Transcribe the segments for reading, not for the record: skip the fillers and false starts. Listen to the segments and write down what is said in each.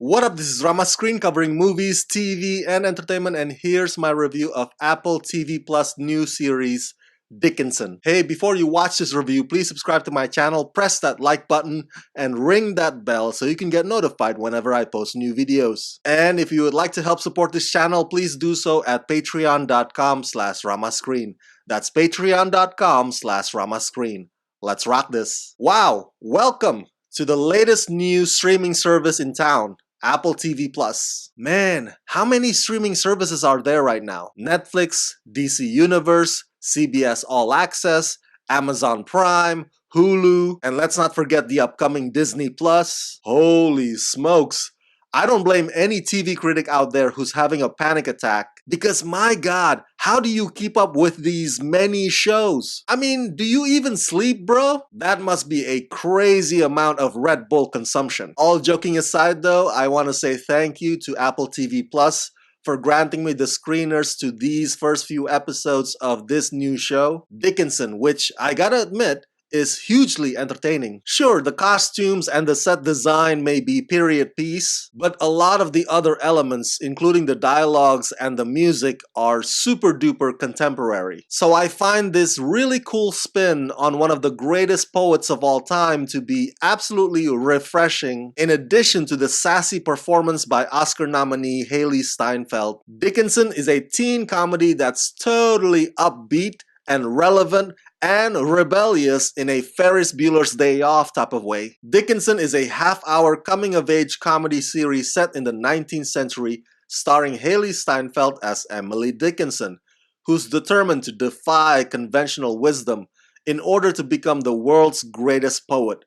What up, this is Rama Screen covering movies, TV, and entertainment, and here's my review of Apple TV Plus new series, Dickinson. Hey, before you watch this review, please subscribe to my channel, press that like button, and ring that bell so you can get notified whenever I post new videos. And if you would like to help support this channel, please do so at patreon.com/ramascreen. That's patreon.com/ramascreen. Let's rock this. Wow, welcome to the latest new streaming service in town, Apple TV Plus. Man, how many streaming services are there right now? Netflix, DC Universe, CBS All Access, Amazon Prime, Hulu, and let's not forget the upcoming Disney Plus. Holy smokes. I don't blame any TV critic out there who's having a panic attack because my god, how do you keep up with these many shows? I mean, do you even sleep, bro? That must be a crazy amount of Red Bull consumption. All joking aside though, I want to say thank you to Apple TV Plus for granting me the screeners to these first few episodes of this new show, Dickinson, which I gotta admit, is hugely entertaining. Sure, the costumes and the set design may be period piece, but a lot of the other elements, including the dialogues and the music, are super duper contemporary. So I find this really cool spin on one of the greatest poets of all time to be absolutely refreshing, in addition to the sassy performance by Oscar nominee Hailee Steinfeld. Dickinson is a teen comedy that's totally upbeat and relevant and rebellious in a Ferris Bueller's Day Off type of way. Dickinson is a half-hour coming-of-age comedy series set in the 19th century starring Hailee Steinfeld as Emily Dickinson, who's determined to defy conventional wisdom in order to become the world's greatest poet.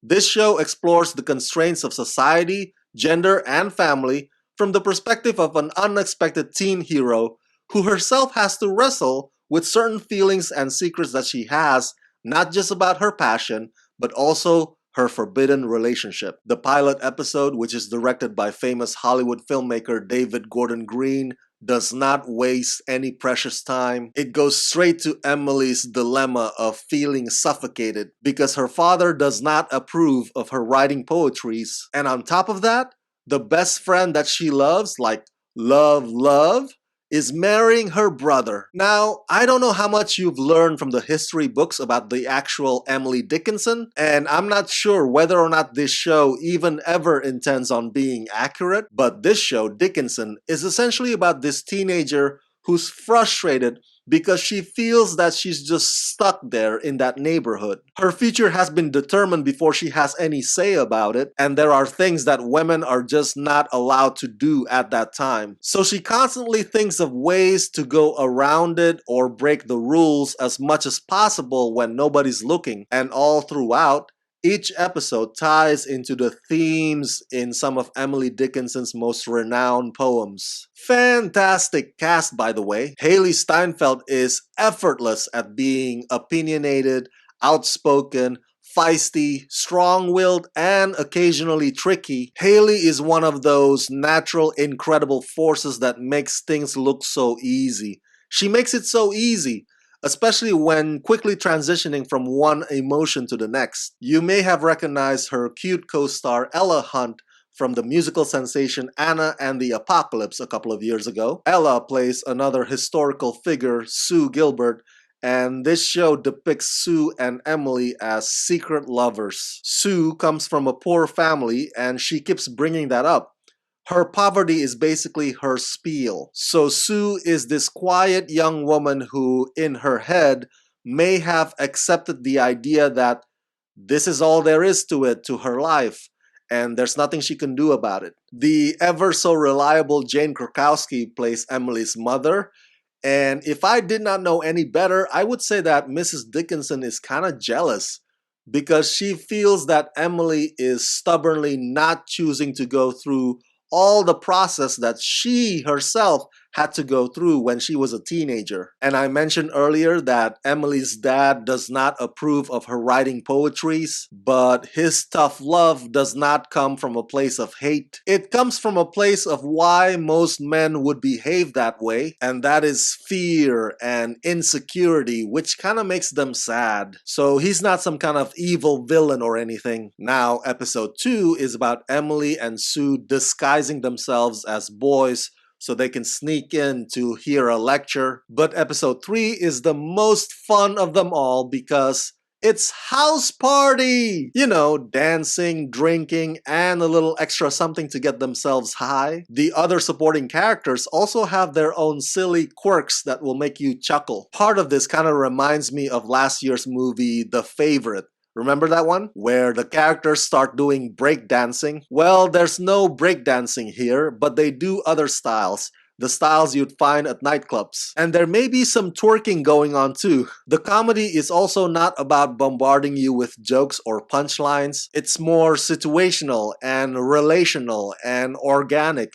This show explores the constraints of society, gender, and family from the perspective of an unexpected teen hero who herself has to wrestle with certain feelings and secrets that she has, not just about her passion, but also her forbidden relationship. The pilot episode, which is directed by famous Hollywood filmmaker David Gordon Green, does not waste any precious time. It goes straight to Emily's dilemma of feeling suffocated because her father does not approve of her writing poetries. And on top of that, the best friend that she loves, like love, is marrying her brother. Now, I don't know how much you've learned from the history books about the actual Emily Dickinson, and I'm not sure whether or not this show even ever intends on being accurate, but this show, Dickinson, is essentially about this teenager who's frustrated because she feels that she's just stuck there in that neighborhood. Her future has been determined before she has any say about it, and there are things that women are just not allowed to do at that time. So she constantly thinks of ways to go around it or break the rules as much as possible when nobody's looking, and all throughout, each episode ties into the themes in some of Emily Dickinson's most renowned poems. Fantastic cast, by the way. Hailee Steinfeld is effortless at being opinionated, outspoken, feisty, strong-willed, and occasionally tricky. Hailee is one of those natural, incredible forces that makes things look so easy. She makes it so easy, especially when quickly transitioning from one emotion to the next. You may have recognized her cute co-star Ella Hunt from the musical sensation Anna and the Apocalypse a couple of years ago. Ella plays another historical figure, Sue Gilbert, and this show depicts Sue and Emily as secret lovers. Sue comes from a poor family and she keeps bringing that up. Her poverty is basically her spiel. So Sue is this quiet young woman who, in her head, may have accepted the idea that this is all there is to it, to her life, and there's nothing she can do about it. The ever so reliable Jane Krakowski plays Emily's mother, and if I did not know any better, I would say that Mrs. Dickinson is kind of jealous because she feels that Emily is stubbornly not choosing to go through all the process that she herself had to go through when she was a teenager. And I mentioned earlier that Emily's dad does not approve of her writing poetries, but his tough love does not come from a place of hate. It comes from a place of why most men would behave that way, and that is fear and insecurity, which kind of makes them sad. So he's not some kind of evil villain or anything. Now, episode 2 is about Emily and Sue disguising themselves as boys so they can sneak in to hear a lecture. But episode 3 is the most fun of them all because it's house party! You know, dancing, drinking, and a little extra something to get themselves high. The other supporting characters also have their own silly quirks that will make you chuckle. Part of this kind of reminds me of last year's movie, The Favorite. Remember that one? Where the characters start doing breakdancing? Well, there's no breakdancing here, but they do other styles. The styles you'd find at nightclubs. And there may be some twerking going on too. The comedy is also not about bombarding you with jokes or punchlines. It's more situational and relational and organic.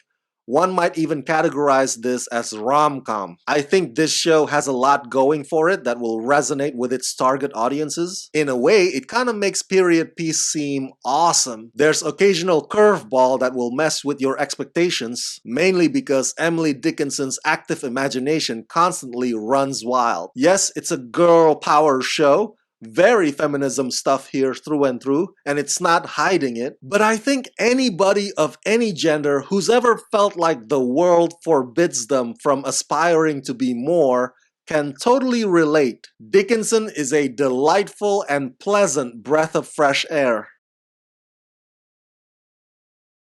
One might even categorize this as rom-com. I think this show has a lot going for it that will resonate with its target audiences. In a way, it kind of makes period piece seem awesome. There's occasional curveball that will mess with your expectations, mainly because Emily Dickinson's active imagination constantly runs wild. Yes, it's a girl power show, very feminism stuff here through and through, and it's not hiding it. But I think anybody of any gender who's ever felt like the world forbids them from aspiring to be more can totally relate. Dickinson is a delightful and pleasant breath of fresh air.